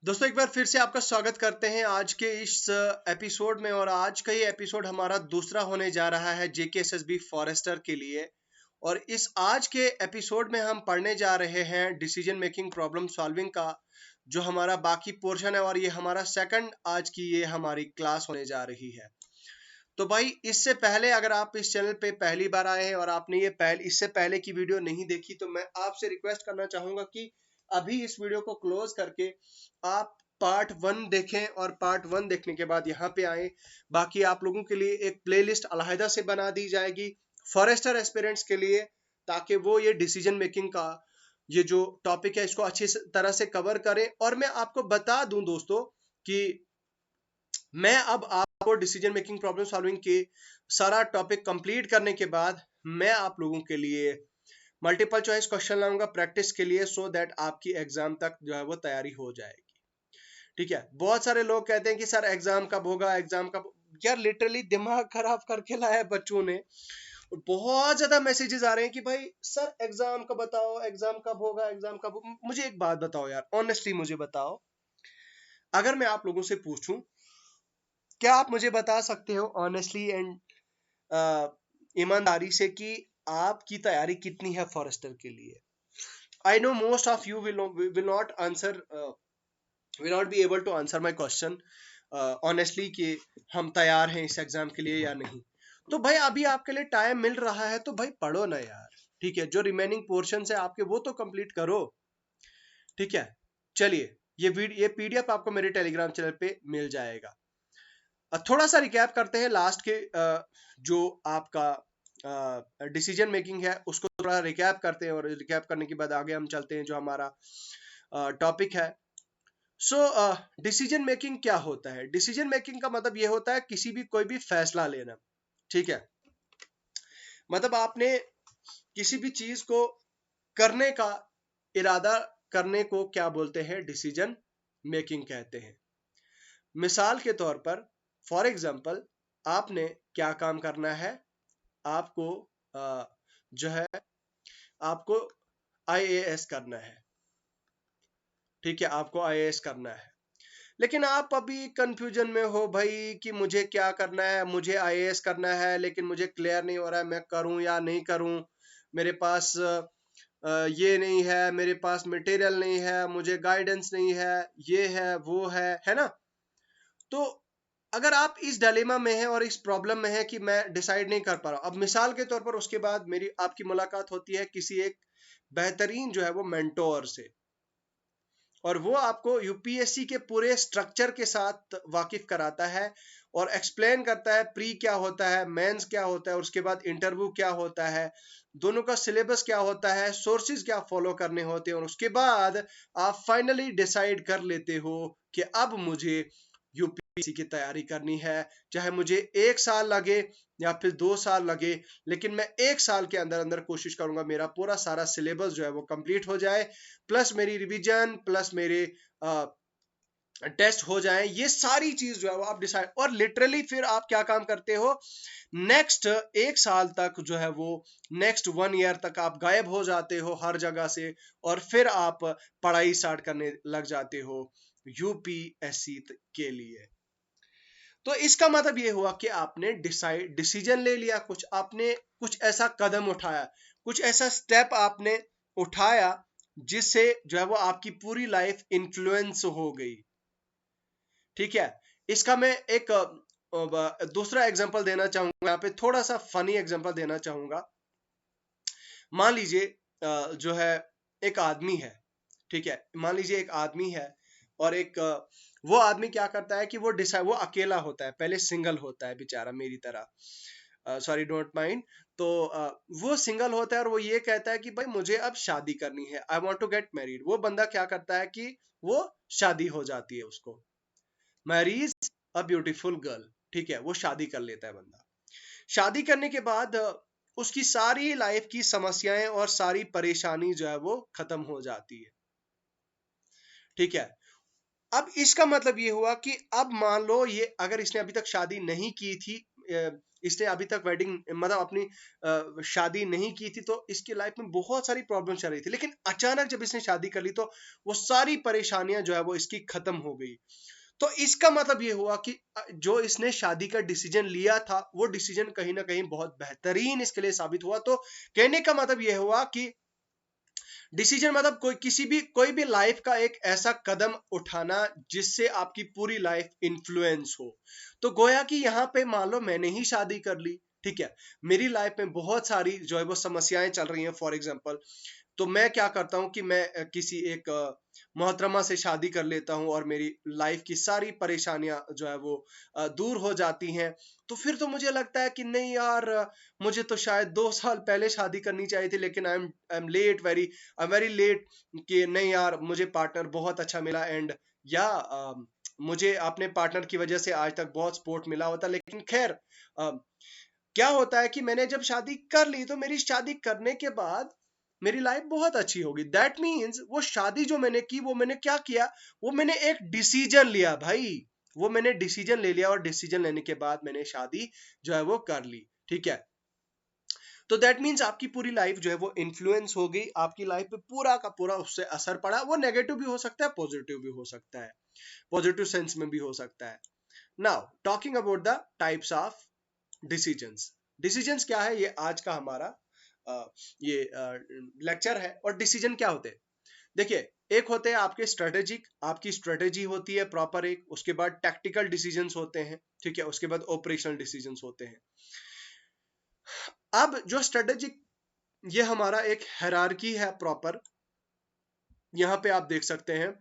दोस्तों एक बार फिर से आपका स्वागत करते हैं आज के इस एपिसोड में। और आज का ये एपिसोड हमारा दूसरा होने जा रहा है जेकेएसएसबी फॉरेस्टर के लिए। और इस आज के एपिसोड में हम पढ़ने जा रहे हैं डिसीजन मेकिंग प्रॉब्लम सॉल्विंग का, जो हमारा बाकी पोर्शन है। और ये हमारा सेकंड आज की ये हमारी क्लास होने जा रही है। तो भाई इससे पहले अगर आप इस चैनल पे पहली बार आए हैं और आपने ये इससे पहले की वीडियो नहीं देखी, तो मैं आपसे रिक्वेस्ट करना चाहूंगा कि अभी इस वीडियो को क्लोज करके आप पार्ट 1 देखें और पार्ट 1 देखने के बाद यहाँ पे आए। बाकी आप लोगों के लिए एक प्लेलिस्ट अलहदा से बना दी जाएगी फॉरेस्टर एस्पिरेंट्स के लिए, ताकि वो ये डिसीजन मेकिंग का ये जो टॉपिक है इसको अच्छी तरह से कवर करें। और मैं आपको बता दूं दोस्तों कि मैं अब आपको डिसीजन मेकिंग प्रॉब्लम सॉल्विंग के सारा टॉपिक कंप्लीट करने के बाद मैं आप लोगों के लिए मल्टीपल चॉइस क्वेश्चन लाऊंगा प्रैक्टिस के लिए, सो दैट आपकी एग्जाम तक जो है वो तैयारी हो जाएगी। ठीक है, बहुत सारे लोग कहते हैं कि सर एग्जाम कब होगा, एग्जाम कब। यार लिटरली दिमाग खराब करके लाया है बच्चों ने। बहुत ज्यादा मैसेजेस आ रहे हैं कि भाई सर एग्जाम कब बताओ, एग्जाम कब होगा, एग्जाम कब। मुझे एक बात बताओ यार, ऑनेस्टली मुझे बताओ, अगर मैं आप लोगों से पूछूं, क्या आप मुझे बता सकते हो ऑनेस्टली एंड ईमानदारी से कि आपकी तैयारी कितनी है फॉरेस्टर के लिए? I know most of you will not answer, will not be able to answer my question honestly कि हम तैयार हैं इस एग्जाम के लिए या नहीं। तो भाई अभी आपके लिए टाइम मिल रहा है तो भाई पढ़ो ना यार। ठीक है, जो रिमेनिंग पोर्शन है आपके वो तो कंप्लीट करो। ठीक है, चलिए ये पीडीएफ आपको मेरे टेलीग्राम चैनल पे मिल जाएगा। थोड़ा सा रिकैप करते हैं लास्ट के जो आपका डिसीजन मेकिंग है उसको थोड़ा रिकैप करते हैं, और रिकैप करने के बाद आगे हम चलते हैं जो हमारा टॉपिक है। सो डिसीजन मेकिंग क्या होता है? डिसीजन मेकिंग का मतलब ये होता है किसी भी कोई भी फैसला लेना। ठीक है, मतलब आपने किसी भी चीज को करने का इरादा करने को क्या बोलते हैं? डिसीजन मेकिंग कहते हैं। मिसाल के तौर पर, फॉर एग्जाम्पल, आपने क्या काम करना है? आपको जो है आपको आईएएस करना है। ठीक है, आपको आईएएस करना है, लेकिन आप अभी कंफ्यूजन में हो भाई कि मुझे क्या करना है। मुझे आईएएस करना है लेकिन मुझे क्लियर नहीं हो रहा है मैं करूं या नहीं करूं। मेरे पास ये नहीं है, मेरे पास मटेरियल नहीं है, मुझे गाइडेंस नहीं है, ये है वो है ना। तो अगर आप इस डायलेमा में हैं और इस प्रॉब्लम में हैं कि मैं डिसाइड नहीं कर पा रहा, अब मिसाल के तौर पर उसके बाद मेरी आपकी मुलाकात होती है किसी एक बेहतरीन जो है वो मेंटोर से, और वो आपको यूपीएससी के पूरे स्ट्रक्चर के साथ वाकिफ कराता है और एक्सप्लेन करता है प्री क्या होता है, मेंस क्या होता है, और उसके बाद इंटरव्यू क्या होता है, दोनों का सिलेबस क्या होता है, सोर्सेज क्या फॉलो करने होते हैं। और उसके बाद आप फाइनली डिसाइड कर लेते हो कि अब मुझे यूपीएससी की तैयारी करनी है, चाहे मुझे 1 साल लगे या फिर 2 साल लगे, लेकिन मैं 1 साल के अंदर अंदर कोशिश करूंगा मेरा पूरा सारा सिलेबस जो है वो कंप्लीट हो जाए, प्लस मेरी रिवीजन, प्लस मेरे टेस्ट हो जाए। ये सारी चीज जो है वो आप डिसाइड, और लिटरली फिर आप क्या काम करते हो, नेक्स्ट 1 साल तक जो है वो, नेक्स्ट 1 ईयर तक आप गायब हो जाते हो हर जगह से, और फिर आप पढ़ाई स्टार्ट करने लग जाते हो यूपीएससी के लिए। तो इसका मतलब ये हुआ कि आपने डिसीजन ले लिया, कुछ आपने कुछ ऐसा कदम उठाया, कुछ ऐसा स्टेप आपने उठाया जिससे जो है वो आपकी पूरी लाइफ इन्फ्लुएंस हो गई। ठीक है, इसका मैं एक दूसरा एग्जांपल देना चाहूंगा, यहाँ पे थोड़ा सा फनी एग्जांपल देना चाहूंगा। मान लीजिए जो है एक आदमी है। ठीक है, मान लीजिए एक आदमी है, और एक वो आदमी क्या करता है कि वो अकेला होता है, पहले सिंगल होता है बेचारा मेरी तरह, सॉरी डोंट माइंड। तो वो सिंगल होता है और वो ये कहता है कि भाई मुझे अब शादी करनी है, I want to get married. वो बंदा क्या करता है कि वो शादी हो जाती है, उसको मैरीज अ ब्यूटीफुल गर्ल। ठीक है, वो शादी कर लेता है बंदा। शादी करने के बाद उसकी सारी लाइफ की समस्याएं और सारी परेशानी जो है वो खत्म हो जाती है। ठीक है, अब इसका मतलब ये हुआ कि अब मान लो ये, अगर इसने अभी तक शादी नहीं की थी, इसने अभी तक वेडिंग मतलब अपनी शादी नहीं की थी, तो इसकी लाइफ में बहुत सारी प्रॉब्लम चल रही थी, लेकिन अचानक जब इसने शादी कर ली तो वो सारी परेशानियां जो है वो इसकी खत्म हो गई। तो इसका मतलब ये हुआ कि जो इसने शादी का डिसीजन लिया था वो डिसीजन कहीं ना कहीं बहुत बेहतरीन इसके लिए साबित हुआ। तो कहने का मतलब ये हुआ कि डिसीजन मतलब कोई भी लाइफ का एक ऐसा कदम उठाना जिससे आपकी पूरी लाइफ इन्फ्लुएंस हो। तो गोया कि यहाँ पे मान लो मैंने ही शादी कर ली, ठीक है, मेरी लाइफ में बहुत सारी जो है वो समस्याएं चल रही हैं फॉर एग्जांपल, तो मैं क्या करता हूँ कि मैं किसी एक मोहतरमा से शादी कर लेता हूँ और मेरी लाइफ की सारी परेशानियां जो है वो दूर हो जाती हैं। तो फिर तो मुझे लगता है कि नहीं यार, मुझे तो शायद 2 साल पहले शादी करनी चाहिए थी, लेकिन I am late, I am very late, कि नहीं यार मुझे पार्टनर बहुत अच्छा मिला एंड या मुझे अपने पार्टनर की वजह से आज तक बहुत सपोर्ट मिला होता। लेकिन खैर क्या होता है कि मैंने जब शादी कर ली तो मेरी शादी करने के बाद मेरी लाइफ बहुत अच्छी होगी। दैट मीन्स वो शादी जो मैंने की वो मैंने क्या किया, वो मैंने एक डिसीजन लिया भाई, वो मैंने डिसीजन ले लिया और डिसीजन लेने के बाद मैंने शादी जो है वो कर ली, ठीक है। तो दैट मीन्स आपकी पूरी लाइफ जो है वो इन्फ्लुएंस हो गई, आपकी लाइफ पे पूरा का पूरा उससे असर पड़ा। वो नेगेटिव भी हो सकता है, पॉजिटिव भी हो सकता है, पॉजिटिव सेंस में भी हो सकता है। Now talking about the types of decisions. Decisions क्या है, ये आज का हमारा ये लेक्चर है। और डिसीजन क्या होते हैं, देखिए, एक होते हैं आपके स्ट्रेटेजिक, आपकी स्ट्रेटेजी होती है प्रॉपर एक, उसके बाद टैक्टिकल डिसीजंस होते हैं, ठीक है, उसके बाद ऑपरेशनल डिसीजंस होते हैं। अब जो स्ट्रेटेजिक, ये हमारा एक हायरार्की है प्रॉपर, यहां पे आप देख सकते हैं।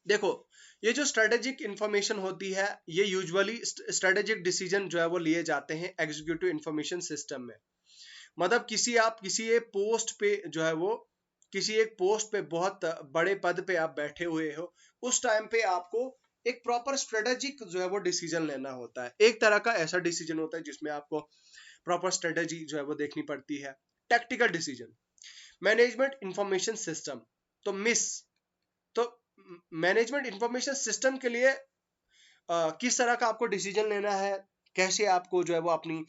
देखो, ये जो स्ट्रेटेजिक इंफॉर्मेशन होती है, ये यूजुअली स्ट्रेटेजिक डिसीजन जो है वो लिए जाते हैं एग्जीक्यूटिव इंफॉर्मेशन सिस्टम में। मतलब आप किसी एक पोस्ट पे जो है वो, किसी एक पोस्ट पे बहुत बड़े पद पे आप बैठे हुए हो, उस टाइम पे आपको एक प्रॉपर स्ट्रेटेजिक जो है वो डिसीजन लेना होता है। एक तरह का ऐसा डिसीजन होता है जिसमें आपको प्रॉपर स्ट्रेटेजी जो है वो देखनी पड़ती है। Tactical decision, management information system, तो मिस, तो मैनेजमेंट इंफॉर्मेशन सिस्टम के लिए किस तरह का आपको डिसीजन लेना है, कैसे आपको जो है वो अपनी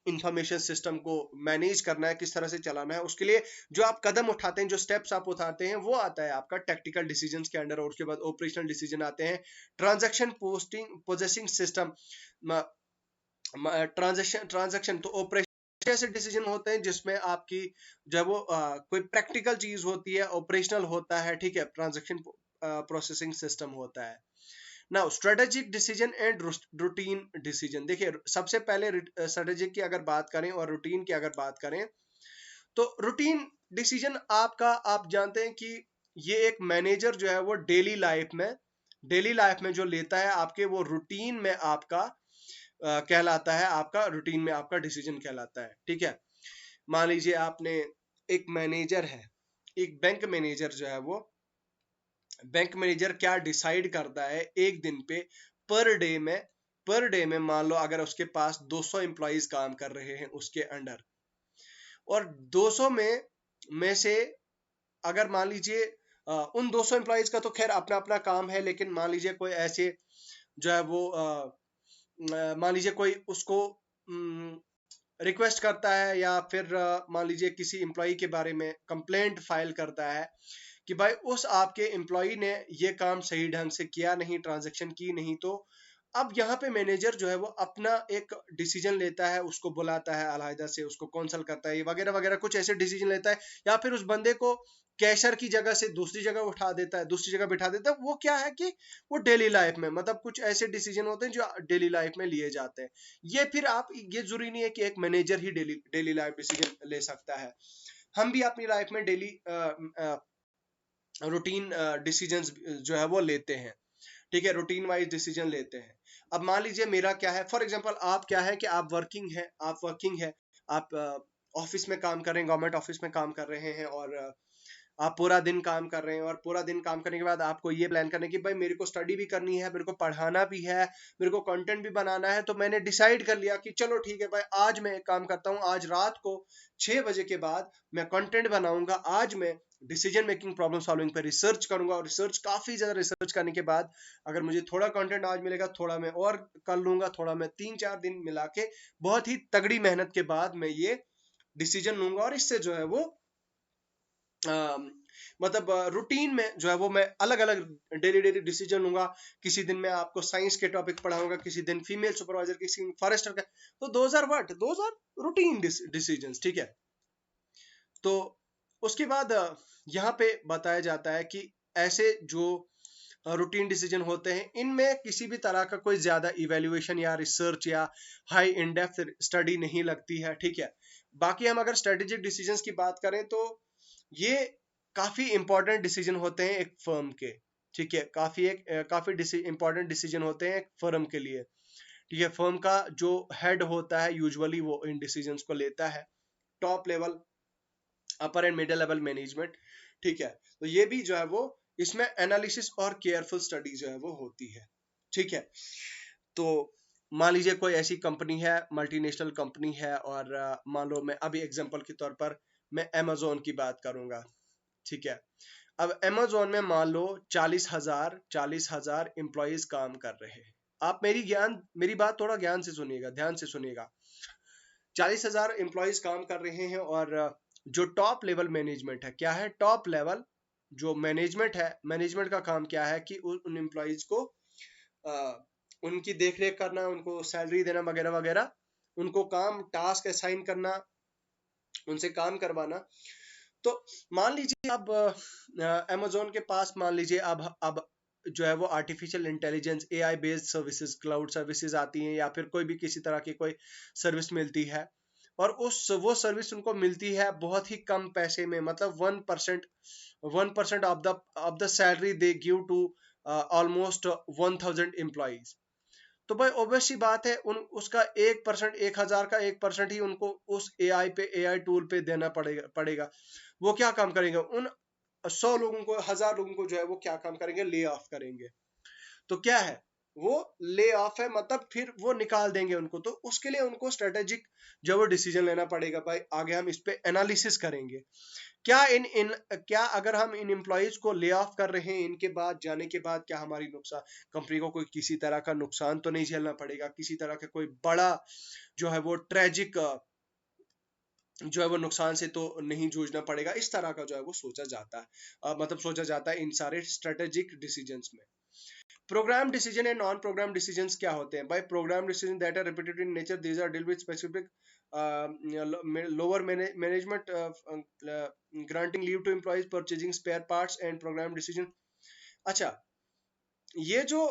इंफॉर्मेशन सिस्टम को मैनेज करना है, किस तरह से चलाना है, उसके लिए जो आप कदम उठाते हैं, जो स्टेप्स आप उठाते हैं, वो आता है आपका टैक्टिकल डिसीजंस के अंडर। और उसके बाद ऑपरेशनल डिसीजन आते हैं, transaction posting processing system, transaction तो ऑपरेशन ऐसे डिसीजन होते हैं जिसमें आपकी जब वो कोई प्रैक्टिकल चीज होती है, ऑपरेशनल होता है, ठीक है, ट्रांजैक्शन प्रोसेसिंग सिस्टम होता है। Now strategic decision and routine decision, देखिए सबसे पहले स्ट्रेटेजिक की अगर बात करें और रूटीन की अगर बात करें, तो रूटीन डिसीजन आपका, आप जानते हैं कि ये एक मैनेजर जो है वो डेली लाइफ में जो लेता है आपके, वो रूटीन में आपका कहलाता है, आपका रूटीन में आपका डिसीजन कहलाता है, ठीक है। मान लीजिए आपने, एक मैनेजर है, एक बैंक मैनेजर जो है वो, बैंक मैनेजर क्या डिसाइड करता है एक दिन पे, पर डे में मान लो अगर उसके पास 200 एम्प्लॉइज काम कर रहे हैं उसके अंडर, और 200 में से अगर मान लीजिए उन 200 एम्प्लॉइज का तो खैर अपना अपना काम है, लेकिन मान लीजिए कोई ऐसे जो है वो मान लीजिए कोई उसको रिक्वेस्ट करता है, या फिर मान लीजिए किसी एम्प्लॉय के बारे में कंप्लेंट फाइल करता है कि भाई उस आपके एम्प्लॉय ने ये काम सही ढंग से किया नहीं, ट्रांजैक्शन की नहीं, तो अब यहाँ पे मैनेजर जो है वो अपना एक डिसीजन लेता है, उसको बुलाता है अलहदा से, उसको कौंसल करता है, वगैरह वगैरह कुछ ऐसे डिसीजन लेता है, या फिर उस बंदे को कैशर की जगह से दूसरी जगह उठा देता है, दूसरी जगह बिठा देता है। वो क्या है कि वो डेली लाइफ में, मतलब कुछ ऐसे डिसीजन होते हैं जो डेली लाइफ में लिए जाते हैं। ये फिर आप, ये जरूरी नहीं है कि एक मैनेजर ही डेली लाइफ डिसीजन ले सकता है, हम भी अपनी लाइफ में डेली रूटीन डिसीजंस जो है वो लेते हैं, ठीक है, रूटीन वाइज डिसीजन लेते हैं। अब मान लीजिए मेरा क्या है, फॉर एग्जांपल आप क्या है कि आप वर्किंग है, आप ऑफिस में काम कर रहे हैं, गवर्नमेंट ऑफिस में काम कर रहे हैं, और आप पूरा दिन काम कर रहे हैं और पूरा दिन काम करने के बाद आपको ये प्लान करना है कि भाई मेरे को स्टडी भी करनी है, मेरे को पढ़ाना भी है, मेरे को कंटेंट भी बनाना है, तो मैंने डिसाइड कर लिया कि चलो ठीक है भाई, आज मैं एक काम करता हूँ, आज रात को 6 बजे के बाद मैं कंटेंट बनाऊंगा, आज मैं डिसीजन मेकिंग प्रॉब्लम सॉल्विंग पर रिसर्च करूंगा, और रिसर्च काफी ज्यादा रिसर्च करने के बाद अगर मुझे थोड़ा कंटेंट आज मिलेगा, थोड़ा मैं और कर लूंगा, थोड़ा मैं 3-4 दिन मिला के बहुत ही तगड़ी मेहनत के बाद मैं ये डिसीजन लूंगा, और इससे जो है वो मतलब रूटीन में जो है वो मैं अलग अलग डेली डेली डिसीजन लूंगा। किसी दिन मैं आपको साइंस के टॉपिक पढ़ाऊंगा, किसी दिन फीमेल सुपरवाइजर, किसी फॉरेस्टर का, तो दोज आर रूटीन डिसीजंस, ठीक है। तो उसके बाद यहाँ पे बताया जाता है कि ऐसे जो रूटीन डिसीजन होते हैं, इनमें किसी भी तरह का कोई ज्यादा इवेल्युएशन या रिसर्च या हाई इन डेप्थ स्टडी नहीं लगती है, ठीक है। बाकी हम अगर स्ट्रेटेजिक डिसीजंस की बात करें तो ये काफी इंपॉर्टेंट डिसीजन होते हैं एक फर्म के, ठीक है। काफी इंपॉर्टेंट डिसीजन होते हैं एक फर्म के लिए, ठीक है। फर्म का जो हेड होता है यूजुअली वो इन डिसीजंस को लेता है, top level, upper and middle level management, ठीक है। तो ये भी जो है वो इसमें एनालिसिस और केयरफुल स्टडी जो है वो होती है, ठीक है। तो मान लीजिए कोई ऐसी कंपनी है, मल्टीनेशनल कंपनी है, और मान लो मैं अभी एग्जांपल के तौर पर मैं अमेजोन की बात करूंगा, ठीक है। अब अमेजोन में मान लो 40,000 एम्प्लॉयज काम कर रहे हैं। आप मेरी बात थोड़ा ध्यान से सुनिएगा। 40,000 एम्प्लॉयज काम कर रहे हैं, और जो टॉप लेवल मैनेजमेंट है, क्या है टॉप लेवल जो मैनेजमेंट है, मैनेजमेंट का काम क्या है कि उन एम्प्लॉयज को उनकी देखरेख करना, उनको सैलरी देना वगैरह वगैरह, उनको काम टास्क असाइन करना, उनसे काम करवाना। तो मान लीजिए अब अमेजोन के पास मान लीजिए अब जो है वो artificial intelligence, AI based services, cloud services आती हैं, या फिर कोई भी किसी तरह की कोई सर्विस मिलती है, और वो सर्विस उनको मिलती है बहुत ही कम पैसे में, मतलब 1% of the salary they give to almost 1,000 employees. तो भाई ऑब्वियस सी बात है, उसका 1%, 1,000 का 1% ही उनको उस एआई टूल पे देना पड़ेगा। वो क्या काम करेंगे, उन 100 लोगों को, 1,000 लोगों को जो है वो क्या काम करेंगे, ले ऑफ करेंगे। तो क्या है, वो ले ऑफ है, मतलब फिर वो निकाल देंगे उनको। तो उसके लिए उनको स्ट्रेटेजिक जो वो डिसीजन लेना पड़ेगा, भाई आगे हम इस पे एनालिसिस करेंगे, क्या अगर हम इन एम्प्लॉयज को ले ऑफ कर रहे हैं, इनके बाद जाने के बाद क्या हमारी नुकसान, कंपनी को कोई किसी तरह का नुकसान तो नहीं झेलना पड़ेगा, किसी तरह का कोई बड़ा जो है वो ट्रेजिक जो है वो नुकसान से तो नहीं जूझना पड़ेगा, इस तरह का जो है वो सोचा जाता है, मतलब सोचा जाता है इन सारे स्ट्रेटेजिक डिसीजंस में। Programme decision and non programme decisions क्या होते हैं भाई? Programme decision that are repeated in nature, these are deal with specific lower management granting leave to employees, purchasing spare parts and programme decision. अच्छा, ये जो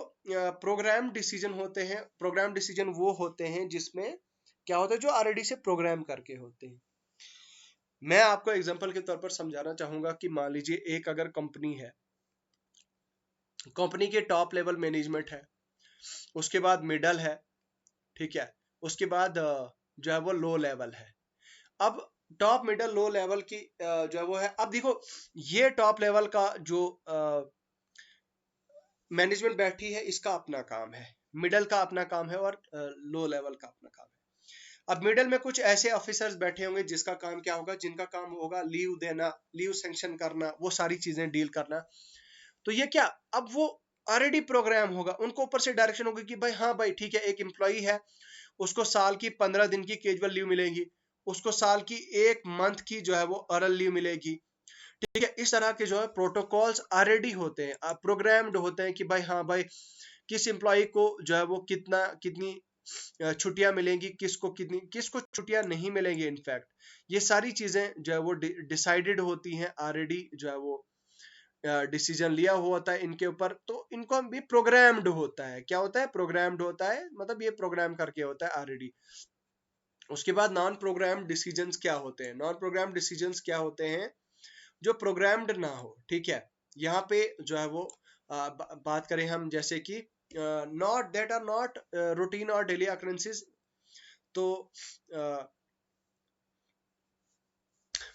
programme decision होते हैं, programme decision वो होते हैं जिसमें क्या होता है, जो ऑलरेडी से प्रोग्राम करके होते हैं। मैं आपको एग्जांपल के तौर पर समझाना चाहूंगा कि मान लीजिए एक अगर कंपनी है, कंपनी के टॉप लेवल मैनेजमेंट है, उसके बाद मिडल है, ठीक है, उसके बाद जो है वो लो लेवल है। अब टॉप मिडल लो लेवल की जो है वो है, अब देखो ये टॉप लेवल का जो मैनेजमेंट बैठी है, इसका अपना काम है, मिडल का अपना काम है, और लो लेवल का अपना काम है। अब मिडल में कुछ ऐसे ऑफिसर्स बैठे होंगे जिसका काम क्या होगा, जिनका काम होगा लीव देना, लीव सैंक्शन करना, वो सारी चीजें डील करना। तो ये क्या, अब वो ऑलरेडी प्रोग्राम होगा, उनको ऊपर से डायरेक्शन होगी कि भाई हाँ भाई ठीक है, एक एम्प्लॉई है, उसको साल की 15 दिन की कैजुअल लीव मिलेगी, उसको साल की 1 मंथ की जो है वो अर्नल लीव मिलेगी, ठीक है। इस तरह के जो है प्रोटोकॉल्स ऑलरेडी होते हैं, प्रोग्राम्ड होते हैं कि भाई हाँ भाई किस एम्प्लॉय को जो है वो कितनी छुट्टियां मिलेंगी, किसको छुट्टियां नहीं मिलेंगी। इनफैक्ट ये सारी चीजें जो है वो डिसाइडेड होती हैं ऑलरेडी, जो है वो डिसीजन लिया हुआ होता है इनके ऊपर। तो इनको भी प्रोग्राम्ड होता है, क्या होता है, प्रोग्राम्ड होता है, मतलब ये प्रोग्राम करके होता है ऑलरेडी। उसके बाद नॉन प्रोग्राम डिसीजंस क्या होते हैं? नॉन प्रोग्राम डिसीजंस क्या होते हैं, जो प्रोग्राम्ड ना हो, ठीक है। यहाँ पे जो है वो बात करें हम, जैसे कि not that are not routine और डेली अकरेंसेस। तो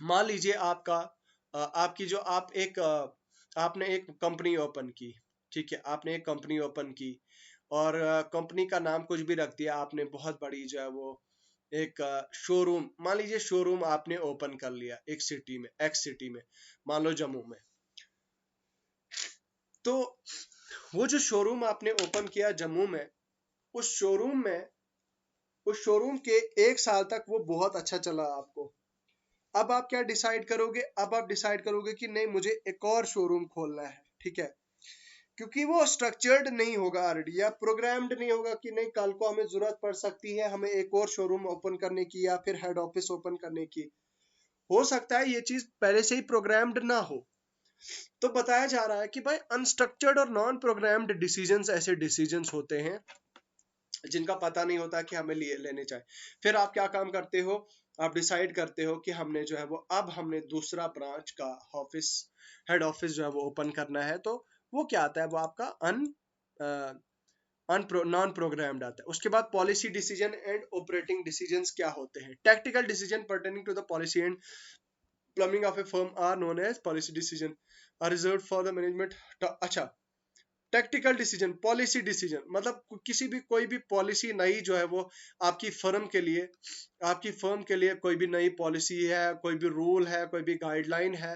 मान लीजिए आपका आपकी जो आपने एक कंपनी ओपन की, ठीक है, आपने एक कंपनी ओपन की और कंपनी का नाम कुछ भी रख दिया आपने, बहुत बड़ी जो है वो एक शोरूम, मान लीजिए शोरूम आपने ओपन कर लिया एक सिटी में, एक्स सिटी में, मान लो जम्मू में। तो वो जो शोरूम आपने ओपन किया जम्मू में, उस शोरूम में, उस शोरूम के 1 साल तक वो बहुत अच्छा चला आपको। अब आप क्या डिसाइड करोगे? अब आप डिसाइड करोगे कि नहीं, मुझे एक और शोरूम खोलना है, ठीक है, क्योंकि वो स्ट्रक्चर्ड नहीं होगा ऑलरेडी, या प्रोग्राम्ड नहीं होगा कि नहीं कल को हमें जरूरत पड़ सकती है हमें एक और शोरूम ओपन करने की या फिर हेड ऑफिस ओपन करने की। हो सकता है ये चीज पहले से ही प्रोग्राम्ड ना हो। तो बताया जा रहा है कि भाई अनस्ट्रक्चर्ड और नॉन प्रोग्राम्ड डिसीजंस ऐसे डिसीजंस होते हैं जिनका पता नहीं होता कि हमें लेने चाहिए। फिर आप क्या काम करते हो? आप डिसाइड करते हो कि हमने जो है वो, अब हमने दूसरा ब्रांच का ऑफिस, हेड ऑफिस जो है वो ओपन करना है। तो वो क्या आता है? वो आपका नॉन प्रोग्राम्ड आता है। उसके बाद policy decision and operating decisions क्या होते हैं? Tactical decision pertaining to the policy and plumbing of a firm are known as policy decision, are reserved for the management. अच्छा, टैक्टिकल डिसीजन, पॉलिसी डिसीजन मतलब किसी भी, कोई भी पॉलिसी नई जो है वो आपकी फर्म के लिए, आपकी फर्म के लिए कोई भी नई पॉलिसी है, कोई भी रूल है, कोई भी गाइडलाइन है,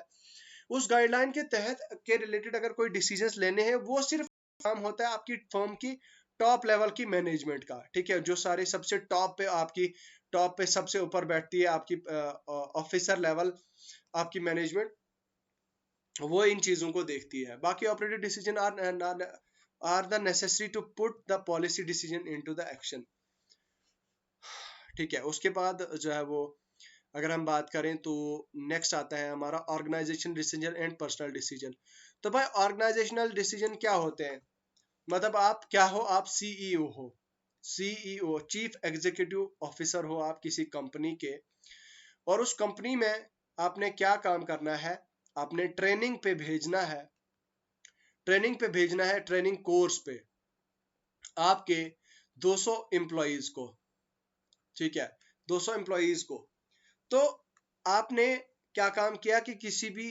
उस गाइडलाइन के तहत के रिलेटेड अगर कोई डिसीजंस लेने हैं, वो सिर्फ काम होता है आपकी फर्म की टॉप लेवल की मैनेजमेंट का, ठीक है, जो सारे सबसे टॉप पे, आपकी टॉप पे सबसे ऊपर बैठती है आपकी ऑफिसर लेवल, आपकी मैनेजमेंट, वो इन चीजों को देखती है। बाकी operative decision are the necessary to put the policy decision into the action, ठीक है। उसके बाद जो है वो, अगर हम बात करें तो नेक्स्ट आता है हमारा organisation decision and personal decision. तो भाई ऑर्गेनाइजेशनल डिसीजन क्या होते हैं? मतलब आप क्या हो? आप सीईओ हो, सीईओ चीफ एग्जीक्यूटिव ऑफिसर हो आप किसी कंपनी के, और उस कंपनी में आपने क्या काम करना है? आपने ट्रेनिंग पे भेजना है, ट्रेनिंग पे भेजना है, ट्रेनिंग कोर्स पे आपके 200 एम्प्लॉइज को, ठीक है, 200 एम्प्लॉइज को। तो आपने क्या काम किया कि किसी भी,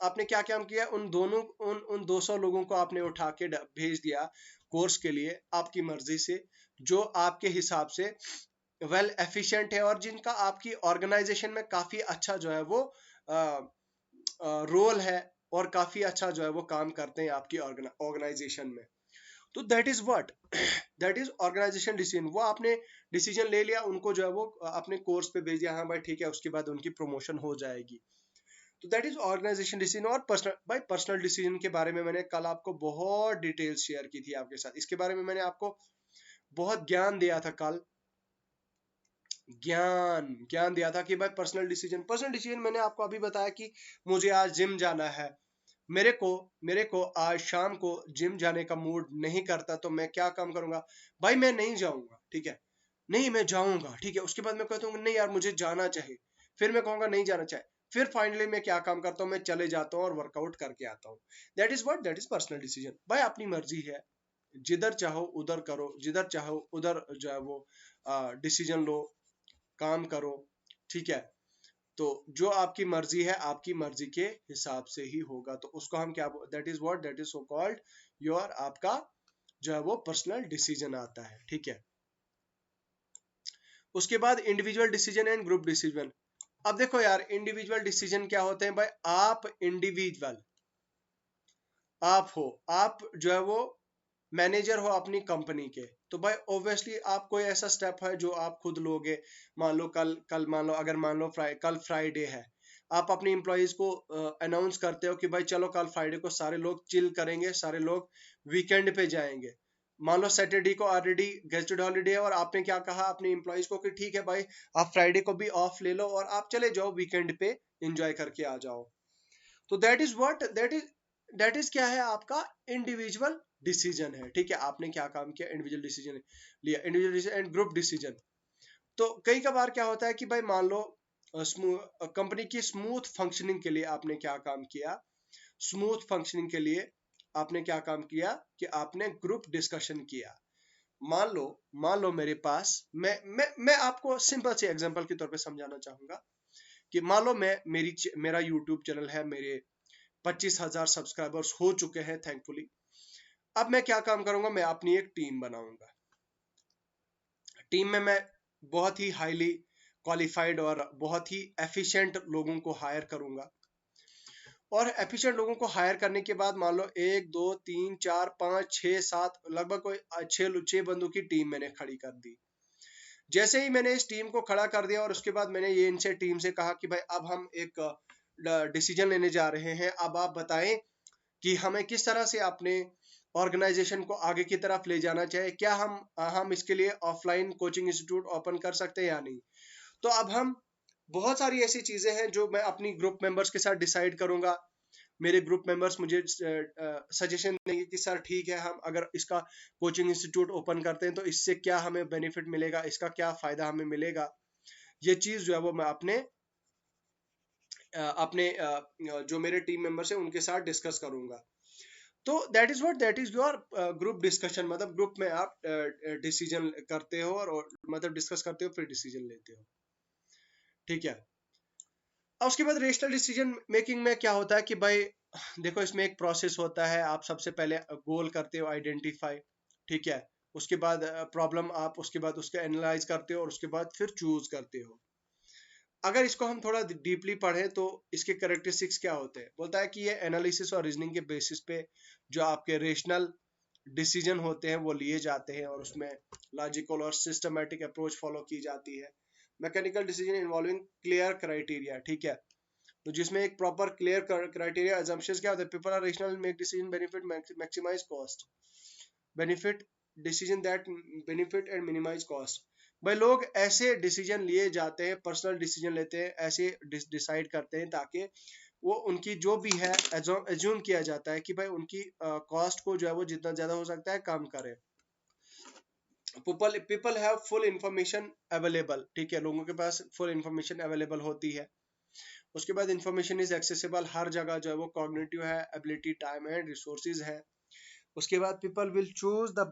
आपने क्या काम किया, उन 200 लोगों को आपने उठा के भेज दिया कोर्स के लिए आपकी मर्जी से, जो आपके हिसाब से वेल एफिशिएंट है और जिनका आपकी ऑर्गेनाइजेशन में काफी अच्छा जो है वो रोल है, और काफी अच्छा जो है वो काम करते हैं आपकी ऑर्गेनाइजेशन में। तो that is what, that is organisation decision. वो आपने डिसीजन ले लिया, उनको जो है वो अपने कोर्स पे भेज दिया, हाँ भाई ठीक है, उसके बाद उनकी प्रमोशन हो जाएगी। तो दैट इज ऑर्गेनाइजेशन डिसीजन। और पर्सनल, भाई पर्सनल डिसीजन के बारे में मैंने कल आपको बहुत डिटेल्स शेयर की थी आपके साथ, इसके बारे में मैंने आपको बहुत ज्ञान दिया था कल, ज्ञान दिया था कि भाई पर्सनल डिसीजन मैंने आपको अभी बताया कि मुझे आज जिम जाना है, मेरे को आज शाम को जिम जाने का मूड नहीं करता, तो मैं क्या काम करूंगा? भाई मैं नहीं जाऊंगा, ठीक है, नहीं मैं जाऊंगा, ठीक है। उसके बाद मैं कहता हूँ नहीं यार मुझे जाना चाहिए, फिर मैं कहूंगा नहीं जाना चाहिए, फिर फाइनली मैं क्या काम करता हूँ? मैं चले जाता हूँ और वर्कआउट करके आता हूँ। That is what, that is personal decision. भाई अपनी मर्जी है, जिधर चाहो उधर करो, जिधर चाहो उधर जो है वो डिसीजन लो, काम करो, ठीक है। तो जो आपकी मर्जी है, आपकी मर्जी के हिसाब से ही होगा, तो उसको हम क्या, that is what, that is so called your, आपका जो है वो पर्सनल डिसीजन आता है, ठीक है। उसके बाद individual decision and group decision. अब देखो यार, इंडिविजुअल डिसीजन क्या होते हैं? भाई आप इंडिविजुअल, आप हो, आप जो है वो मैनेजर हो अपनी कंपनी के, तो भाई ऑब्वियसली आप, कोई ऐसा स्टेप है जो आप खुद लोगे। मान लो कल कल मान लो, अगर मान लो कल फ्राइडे है, आप अपनी एम्प्लॉयज को अनाउंस करते हो कि भाई चलो कल फ्राइडे को सारे लोग चिल करेंगे, सारे लोग वीकेंड पे जाएंगे। मान लो सैटरडे को ऑलरेडी गेस्टेड हॉलीडे है, और आपने क्या कहा अपने एम्प्लॉयज को कि ठीक है भाई, आप फ्राइडे को भी ऑफ ले लो और आप चले जाओ वीकेंड पे, एंजॉय करके आ जाओ। तो that is what, that is क्या है? आपका इंडिविजुअल डिसीजन है, ठीक है। आपने क्या काम किया? इंडिविजुअल डिसीजन लिया, individual decision and group decision. तो कई बार क्या होता है कि भाई मान लो कंपनी की स्मूथ फंक्शनिंग के लिए आपने क्या काम किया? स्मूथ फंक्शनिंग के लिए आपने क्या काम किया कि आपने ग्रुप डिस्कशन किया। मान लो मेरे पास, मैं आपको सिंपल से एग्जांपल के तौर पे समझाना चाहूंगा कि मान लो मेरा यूट्यूब चैनल है, मेरे 25,000 सब्सक्राइबर्स हो चुके हैं थैंकफुली। अब मैं क्या काम करूंगा, मैं अपनी एक टीम बनाऊंगा। टीम में मैं बहुत ही हाईली क्वालिफाइड और बहुत ही एफिशिएंट लोगों को हायर करूंगा। और एफिशिएंट लोगों को हायर करने के बाद मान लो 1 2 3 4 5 6 7 लगभग कोई 6 बंदों की टीम मैंने खड़ी कर दी। जैसे ही मैंने इस टीम को खड़ा कर दिया और उसके बाद मैंने ये इनसे टीम से कहा कि भाई अब हम एक डिसीजन लेने जा रहे हैं, अब आप बताएं कि हमें किस तरह से अपने ऑर्गेनाइजेशन को आगे की तरफ ले जाना चाहिए, क्या हम इसके लिए ऑफलाइन कोचिंग इंस्टीट्यूट ओपन कर सकते हैं या नहीं। तो अब हम बहुत सारी ऐसी चीजें हैं जो मैं अपनी ग्रुप मेंबर्स के साथ डिसाइड करूंगा। मेरे ग्रुप मेंबर्स मुझे सजेशन देंगे कि सर ठीक है, हम अगर इसका कोचिंग इंस्टीट्यूट ओपन करते हैं तो इससे क्या हमें बेनिफिट मिलेगा, इसका क्या फायदा हमें मिलेगा। ये चीज जो है वो मैं अपने जो मेरे टीम मेंबर्स हैं उनके साथ डिस्कस करूंगा। तो that is your group discussion, मतलब ग्रुप में आप डिसीजन करते हो और मतलब डिस्कस करते हो फिर डिसीजन लेते हो, ठीक है। और उसके बाद रेशनल डिसीजन मेकिंग में क्या होता है कि भाई देखो, इसमें एक प्रोसेस होता है। आप सबसे पहले गोल करते हो आइडेंटिफाई, ठीक है। उसके बाद प्रॉब्लम आप उसके बाद उसके एनालाइज करते हो और उसके बाद फिर चूज करते हो। अगर इसको हम थोड़ा डीपली पढ़ें तो इसके कैरेक्टरिस्टिक्स क्या होते हैं, बोलता है कि ये एनालिसिस और रीजनिंग के बेसिस पे जो आपके रेशनल डिसीजन होते हैं वो लिए जाते हैं और उसमें लॉजिकल और सिस्टमैटिक अप्रोच फॉलो की जाती है। Mechanical decision involving clear criteria, ठीक है। तो जिसमें एक प्रॉपर क्लियर क्राइटेरिया अजम्पशंस क्या होता है, people are rational make decision benefit maximise cost, benefit decision that benefit and minimise cost. भाई लोग ऐसे डिसीजन लिए जाते हैं, पर्सनल डिसीजन लेते हैं, ऐसे डिसाइड करते हैं ताकि वो उनकी जो भी है एज्यूम किया जाता है कि भाई उनकी कॉस्ट को जो है वो जितना ज्यादा हो सकता है कम करें। People have full information available, ठीक है, लोगों के पास फुल इंफॉर्मेशन अवेलेबल होती है। उसके बाद इंफॉर्मेशन इज एक्सेसिबल, हर जगह जो है वो कॉग्निटिव है, एबिलिटी, टाइम एंड रिसोर्सेज है। उसके बाद people will choose the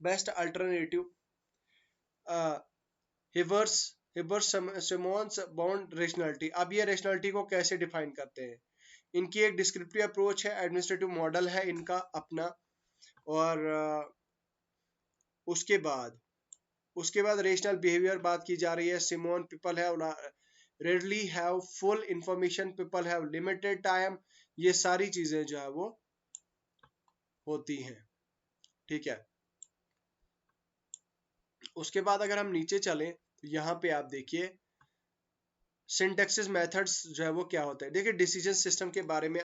best alternative. Herbert's Herbert Simon's bound rationality. अब ये रेशनलिटी को कैसे डिफाइन करते हैं, इनकी एक डिस्क्रिप्टिव अप्रोच है, एडमिनिस्ट्रेटिव मॉडल है इनका अपना। और उसके बाद रेशनल बिहेवियर बात की जा रही है। Simon, people have readily have full information, people have limited time. ये सारी चीजें जो है वो होती हैं, ठीक है। उसके बाद अगर हम नीचे चलें तो यहाँ पे आप देखिए सिंटैक्सिस मेथड्स जो है वो क्या होता है। देखिए डिसीजन सिस्टम के बारे में